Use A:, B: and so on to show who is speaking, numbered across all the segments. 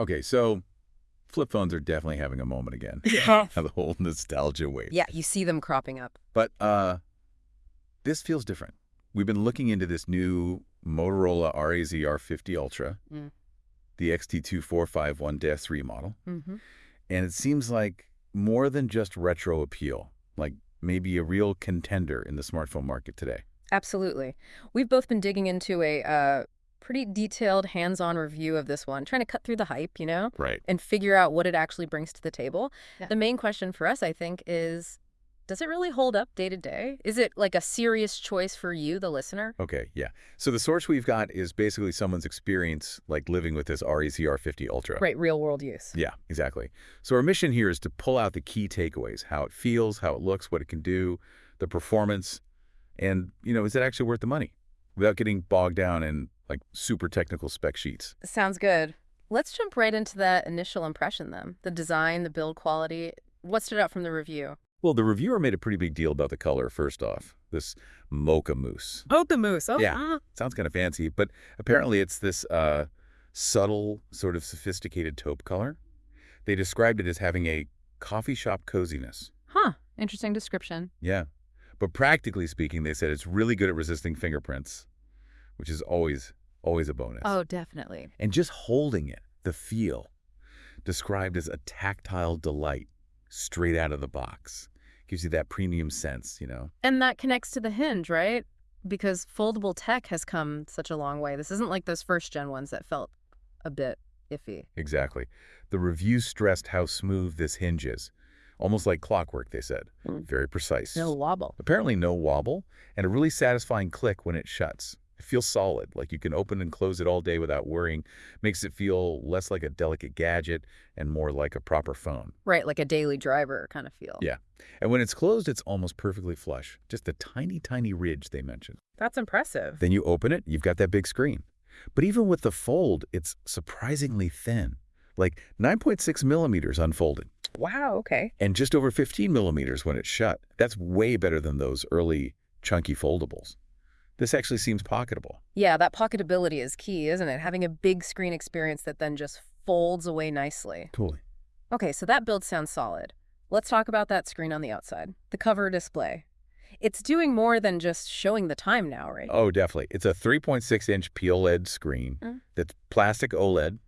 A: Okay, so flip phones are definitely having a moment again.
B: Yeah.
A: The whole nostalgia wave.
B: Yeah, you see them cropping up.
A: But this feels different. We've been looking into this new Motorola RAZR 50 Ultra,
B: Mm.
A: the XT2451-3 model,
B: Mm-hmm.
A: and it seems like more than just retro appeal, like maybe a real contender in the smartphone market today.
B: Absolutely. We've both been digging into a pretty detailed hands-on review of this one, trying to cut through the hype,
A: Right.
B: and figure out what it actually brings to the table.
C: Yeah.
B: The main question for us, I think, is, does it really hold up day to day? Is it like a serious choice for you, the listener?
A: Okay, yeah. So the source we've got is basically someone's experience like living with this RAZR 50 Ultra.
B: Right, real-world use.
A: Yeah, exactly. So our mission here is to pull out the key takeaways, how it feels, how it looks, what it can do, the performance, and, is it actually worth the money without getting bogged down in like super technical spec sheets?
B: Sounds good. Let's jump right into that initial impression then. The design, the build quality. What stood out from the review?
A: Well, the reviewer made a pretty big deal about the color, first off. This Mocha Mousse.
B: Mocha Mousse. Oh,
A: Yeah. Sounds kind of fancy, but apparently it's this subtle, sort of sophisticated taupe color. They described it as having a coffee shop coziness.
C: Huh. Interesting description.
A: Yeah. But practically speaking, they said it's really good at resisting fingerprints, which is always a bonus.
C: Oh, definitely.
A: And just holding it, the feel, described as a tactile delight straight out of the box. Gives you that premium sense,
B: And that connects to the hinge, right? Because foldable tech has come such a long way. This isn't like those first-gen ones that felt a bit iffy.
A: Exactly. The review stressed how smooth this hinge is. Almost like clockwork, they said. Very precise.
B: No wobble.
A: Apparently no wobble, and a really satisfying click when it shuts. It feels solid, like you can open and close it all day without worrying. Makes it feel less like a delicate gadget and more like a proper phone.
B: Right, like a daily driver kind of feel.
A: Yeah. And when it's closed, it's almost perfectly flush. Just a tiny, tiny ridge they mentioned.
B: That's impressive.
A: Then you open it, you've got that big screen. But even with the fold, it's surprisingly thin. Like 9.6 millimeters unfolded.
B: Wow, okay.
A: And just over 15 millimeters when it's shut. That's way better than those early chunky foldables. This actually seems pocketable.
B: Yeah, that pocketability is key, isn't it? Having a big screen experience that then just folds away nicely.
A: Totally.
B: Okay, so that build sounds solid. Let's talk about that screen on the outside. The cover display. It's doing more than just showing the time now, right?
A: Oh, definitely. It's a 3.6-inch PLED screen that's plastic OLED,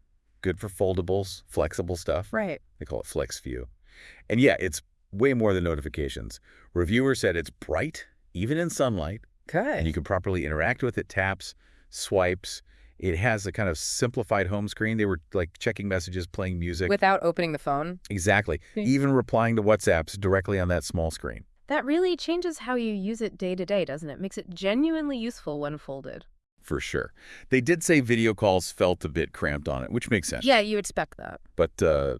A: good for foldables, flexible stuff.
B: Right.
A: They call it FlexView. And yeah, it's way more than notifications. Reviewers said it's bright, even in sunlight,
B: Good.
A: and you can properly interact with it, taps, swipes. It has a kind of simplified home screen. They were like checking messages, playing music.
B: Without opening the phone?
A: Exactly. Even replying to WhatsApps directly on that small screen.
B: That really changes how you use it day to day, doesn't it? Makes it genuinely useful when folded.
A: For sure. They did say video calls felt a bit cramped on it, which makes sense.
B: Yeah, you expect that.
A: But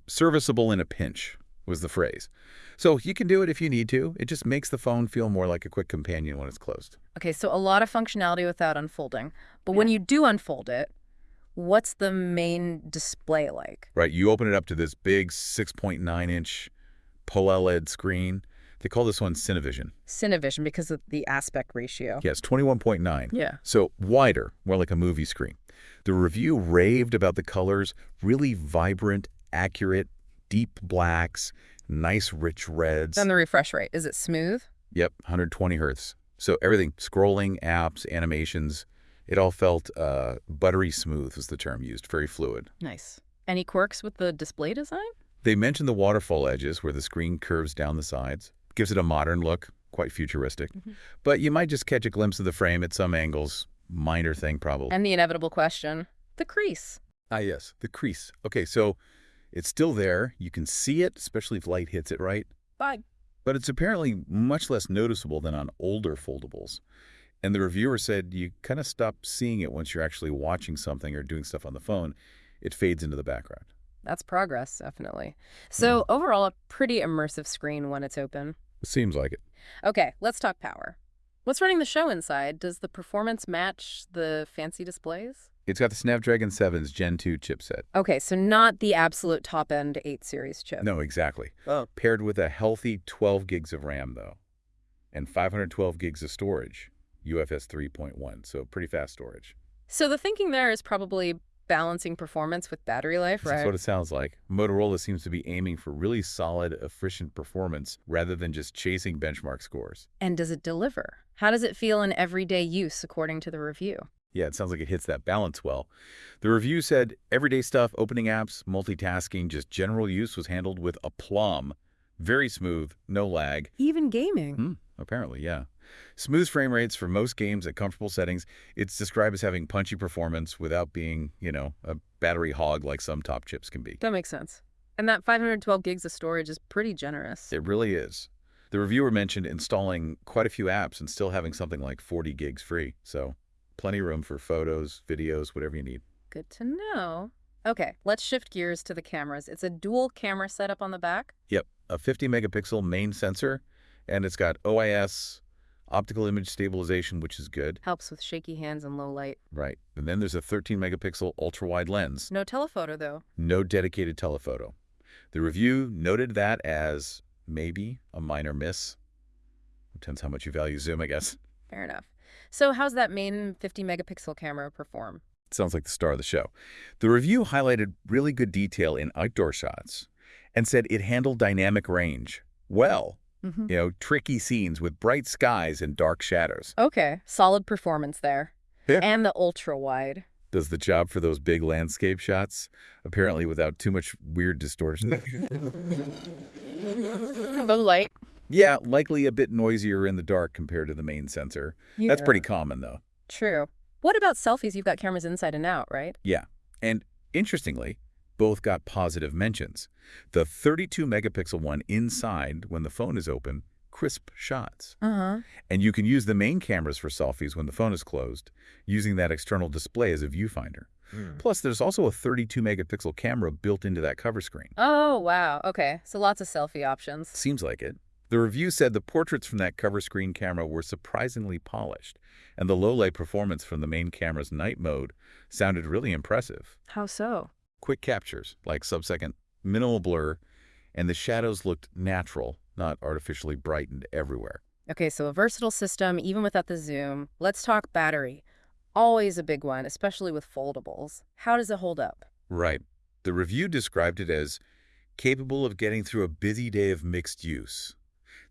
A: serviceable in a pinch was the phrase. So you can do it if you need to. It just makes the phone feel more like a quick companion when it's closed.
B: Okay, so a lot of functionality without unfolding. But when you do unfold it, what's the main display like?
A: Right. You open it up to this big 6.9-inch POLED screen. They call this one Cinevision.
B: Cinevision because of the aspect ratio.
A: Yes, 21.9.
B: Yeah.
A: So wider, more like a movie screen. The review raved about the colors, really vibrant, accurate, deep blacks, nice rich reds.
B: Then the refresh rate. Is it smooth?
A: Yep, 120 hertz. So everything, scrolling, apps, animations, it all felt buttery smooth was the term used, very fluid.
B: Nice. Any quirks with the display design?
A: They mentioned the waterfall edges where the screen curves down the sides. Gives it a modern look, quite futuristic. But you might just catch a glimpse of the frame at some angles. Minor thing, probably.
B: And the inevitable question, the crease.
A: Ah, yes, the crease. Okay, so it's still there. You can see it, especially if light hits it right.
B: But
A: But it's apparently much less noticeable than on older foldables. And the reviewer said you kind of stop seeing it once you're actually watching something or doing stuff on the phone. It fades into the background.
B: that's progress, definitely. So overall, a pretty immersive screen when it's open.
A: It seems like it.
B: Okay, let's talk power. What's running the show inside? Does the performance match the fancy displays?
A: It's got the Snapdragon 7's Gen 2 chipset.
B: Okay, so not the absolute top-end 8 series chip.
A: No, exactly.
B: Oh.
A: Paired with a healthy 12 gigs of RAM, though, and 512 gigs of storage, UFS 3.1, so pretty fast storage.
B: So the thinking there is probably balancing performance with battery life,
A: That's
B: right?
A: what it sounds like. Motorola seems to be aiming for really solid, efficient performance rather than just chasing benchmark scores.
B: And does it deliver? How does it feel in everyday use, according to the review?
A: Yeah, it sounds like it hits that balance well. The review said everyday stuff, opening apps, multitasking, just general use was handled with aplomb. Very smooth, no lag.
B: Even gaming.
A: Apparently, yeah. Smooth frame rates for most games at comfortable settings. It's described as having punchy performance without being, a battery hog like some top chips can be.
B: That makes sense. And that 512 gigs of storage is pretty generous.
A: It really is. The reviewer mentioned installing quite a few apps and still having something like 40 gigs free. So plenty of room for photos, videos, whatever you need.
B: Good to know. Okay, let's shift gears to the cameras. It's a dual camera setup on the back.
A: Yep, a 50 megapixel main sensor, and it's got OIS, optical image stabilization, which is good.
B: Helps with shaky hands and low light.
A: Right. And then there's a 13 megapixel ultra-wide lens.
B: No telephoto, though.
A: No dedicated telephoto. The review noted that as maybe a minor miss. Depends how much you value zoom, I guess.
B: Fair enough. So how's that main 50 megapixel camera perform?
A: Sounds like the star of the show. The review highlighted really good detail in outdoor shots and said it handled dynamic range well. Tricky scenes with bright skies and dark shadows.
B: Okay, solid performance there.
A: Yeah.
B: And the ultra wide.
A: Does the job for those big landscape shots, apparently without too much weird distortion.
B: Low light.
A: Yeah, likely a bit noisier in the dark compared to the main sensor. That's pretty common, though.
B: True. What about selfies? You've got cameras inside and out, right?
A: Yeah, and interestingly, both got positive mentions. The 32 megapixel one inside, when the phone is open, crisp shots. And you can use the main cameras for selfies when the phone is closed, using that external display as a viewfinder. Plus, there's also a 32 megapixel camera built into that cover screen.
B: Oh, wow. Okay, so lots of selfie options.
A: Seems like it. The review said the portraits from that cover screen camera were surprisingly polished, and the low-light performance from the main camera's night mode sounded really impressive.
B: How so?
A: Quick captures, like sub-second, minimal blur, and the shadows looked natural, not artificially brightened everywhere.
B: Okay, so a versatile system, even without the zoom. Let's talk battery. Always a big one, especially with foldables. How does it hold up?
A: Right. The review described it as capable of getting through a busy day of mixed use.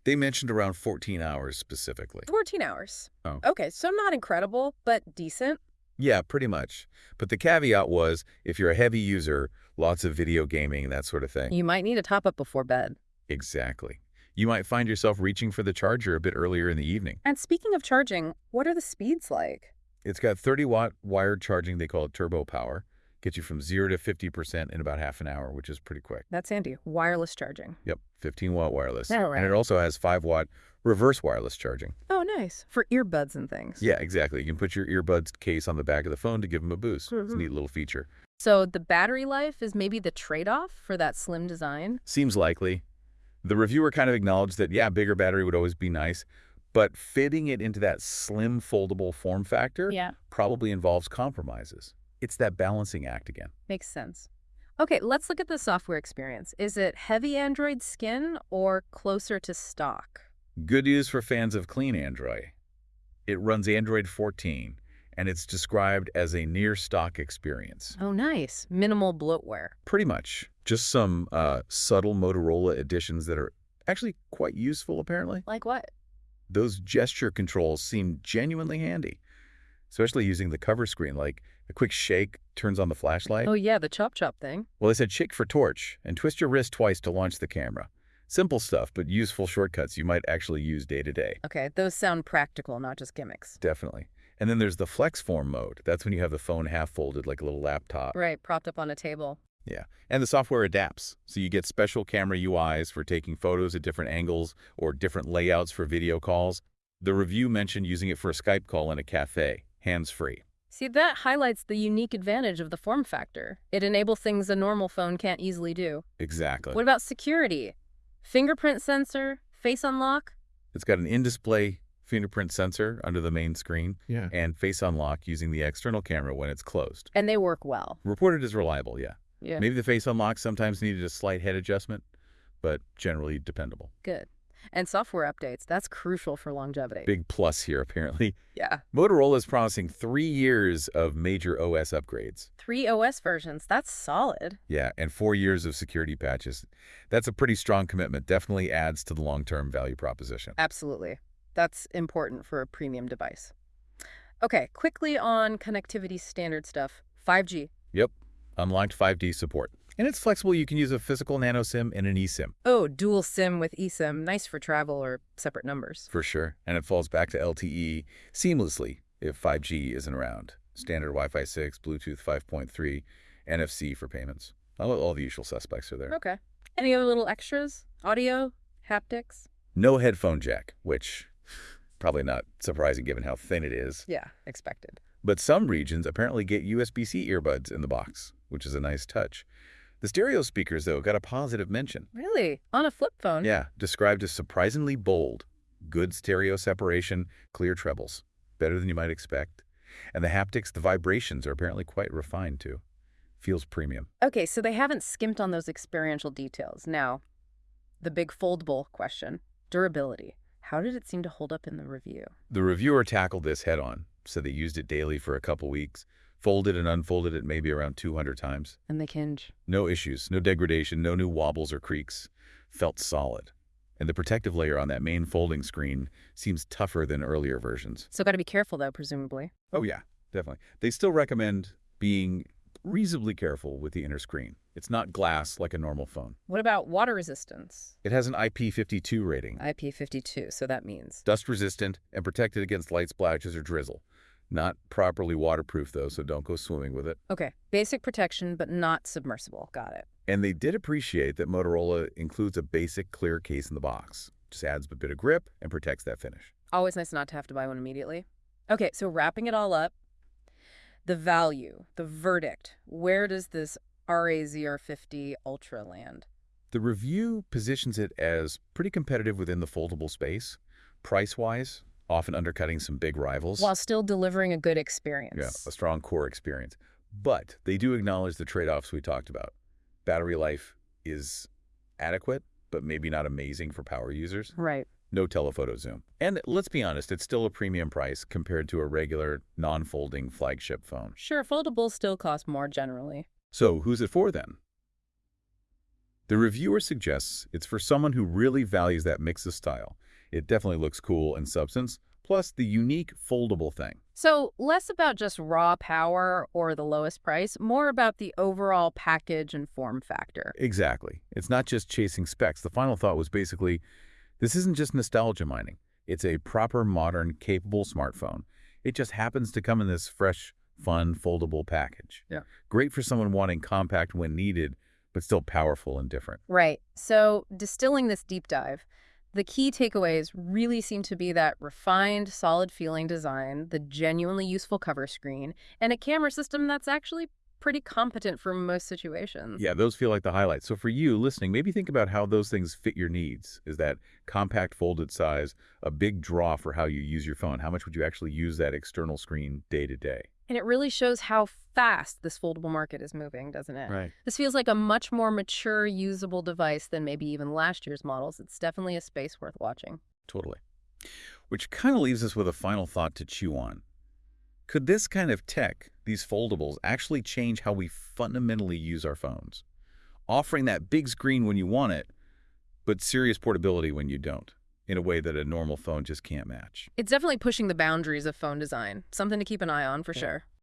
A: They mentioned around 14 hours specifically.
B: 14 hours.
A: Oh.
B: Okay, so not incredible, but decent.
A: Yeah, pretty much. But the caveat was, if you're a heavy user, lots of video gaming, that sort of thing.
B: You might need a top-up before bed.
A: Exactly. You might find yourself reaching for the charger a bit earlier in the evening.
B: And speaking of charging, what are the speeds like?
A: It's got 30-watt wired charging. They call it TurboPower. Gets you from 0 to 50% in about half an hour, which is pretty quick.
B: That's handy. Wireless charging.
A: Yep, 15-watt wireless.
B: All right.
A: And it also has 5-watt reverse wireless charging.
B: Oh, nice. For earbuds and things.
A: Yeah, exactly. You can put your earbuds case on the back of the phone to give them a boost. It's a neat little feature.
B: So the battery life is maybe the trade-off for that slim design?
A: Seems likely. The reviewer kind of acknowledged that, yeah, bigger battery would always be nice, but fitting it into that slim foldable form factor probably involves compromises. It's that balancing act again.
B: Makes sense. Okay, let's look at the software experience. Is it heavy Android skin or closer to stock?
A: Good news for fans of clean Android. It runs Android 14, and it's described as a near-stock experience.
B: Oh, nice. Minimal bloatware.
A: Pretty much. Just some subtle Motorola additions that are actually quite useful, apparently.
B: Like what?
A: Those gesture controls seem genuinely handy, especially using the cover screen, like a quick shake turns on the flashlight.
B: Oh, yeah, the chop-chop thing.
A: Well, they said shake for torch and twist your wrist twice to launch the camera. Simple stuff, but useful shortcuts you might actually use day to day.
B: Okay, those sound practical, not just gimmicks.
A: Definitely. And then there's the FlexForm mode. That's when you have the phone half folded like a little laptop.
B: Right, propped up on a table.
A: Yeah. And the software adapts. So you get special camera UIs for taking photos at different angles or different layouts for video calls. The review mentioned using it for a Skype call in a cafe, hands-free.
B: See, that highlights the unique advantage of the form factor. It enables things a normal phone can't easily do.
A: Exactly.
B: What about security? Fingerprint sensor? Face unlock?
A: It's got an in-display fingerprint sensor under the main screen and face unlock using the external camera when it's closed.
B: And they work well.
A: Reported as reliable, yeah.
B: Yeah.
A: Maybe the face unlock sometimes needed a slight head adjustment, but generally dependable.
B: Good. And software updates, that's crucial for longevity.
A: Big plus here, apparently.
B: Yeah.
A: Motorola is promising 3 years of major OS upgrades.
B: 3 OS versions, that's solid.
A: Yeah, and 4 years of security patches. That's a pretty strong commitment. Definitely adds to the long-term value proposition.
B: Absolutely. That's important for a premium device. Okay, quickly on connectivity standard stuff. 5G.
A: Yep, unlocked 5D support. And it's flexible. You can use a physical nano SIM and an eSIM.
B: Oh, dual SIM with eSIM. Nice for travel or separate numbers.
A: For sure. And it falls back to LTE seamlessly if 5G isn't around. Standard Wi-Fi 6, Bluetooth 5.3, NFC for payments. All the usual suspects are there.
B: Okay. Any other little extras? Audio? Haptics?
A: No headphone jack, which probably not surprising given how thin it is.
B: Yeah, expected.
A: But some regions apparently get USB-C earbuds in the box, which is a nice touch. The stereo speakers, though, got a positive mention.
B: Really? On a flip phone?
A: Yeah, described as surprisingly bold. Good stereo separation, clear trebles. Better than you might expect. And the haptics, the vibrations are apparently quite refined, too. Feels premium.
B: Okay, so they haven't skimped on those experiential details. Now, the big foldable question. Durability. How did it seem to hold up in the review?
A: The reviewer tackled this head-on, said they used it daily for a couple weeks, folded and unfolded it maybe around 200 times.
B: And the hinge.
A: No issues, no degradation, no new wobbles or creaks. Felt solid. And the protective layer on that main folding screen seems tougher than earlier versions.
B: So got to be careful, though, presumably.
A: Oh, yeah, definitely. They still recommend being reasonably careful with the inner screen. It's not glass like a normal phone.
B: What about water resistance?
A: It has an IP52 rating.
B: IP52, so that means.
A: Dust resistant and protected against light splashes or drizzle. Not properly waterproof, though, so don't go swimming with it.
B: Okay, basic protection, but not submersible. Got it.
A: And they did appreciate that Motorola includes a basic clear case in the box. Just adds a bit of grip and protects that finish.
B: Always nice not to have to buy one immediately. Okay, so wrapping it all up, the value, the verdict. Where does this RAZR 50 Ultra land?
A: The review positions it as pretty competitive within the foldable space. Price-wise, often undercutting some big rivals.
B: While still delivering a good experience.
A: Yeah, a strong core experience. But they do acknowledge the trade-offs we talked about. Battery life is adequate, but maybe not amazing for power users.
B: Right.
A: No telephoto zoom. And let's be honest, it's still a premium price compared to a regular, non-folding flagship phone.
B: Sure, foldables still cost more generally.
A: So who's it for then? The reviewer suggests it's for someone who really values that mix of style. It definitely looks cool and substance, plus the unique foldable thing.
B: So less about just raw power or the lowest price, more about the overall package and form factor.
A: Exactly. It's not just chasing specs. The final thought was basically, this isn't just nostalgia mining. It's a proper, modern, capable smartphone. It just happens to come in this fresh, fun, foldable package.
B: Yeah.
A: Great for someone wanting compact when needed, but still powerful and different.
B: Right. So distilling this deep dive, the key takeaways really seem to be that refined, solid-feeling design, the genuinely useful cover screen, and a camera system that's actually pretty competent for most situations.
A: Yeah, those feel like the highlights. So for you listening, maybe think about how those things fit your needs. Is that compact folded size a big draw for how you use your phone? How much would you actually use that external screen day to day?
B: And it really shows how fast this foldable market is moving, doesn't it?
A: Right.
B: This feels like a much more mature, usable device than maybe even last year's models. It's definitely a space worth watching.
A: Totally. Which kind of leaves us with a final thought to chew on. Could this kind of tech, these foldables, actually change how we fundamentally use our phones? Offering that big screen when you want it, but serious portability when you don't, in a way that a normal phone just can't match.
B: It's definitely pushing the boundaries of phone design. Something to keep an eye on for sure.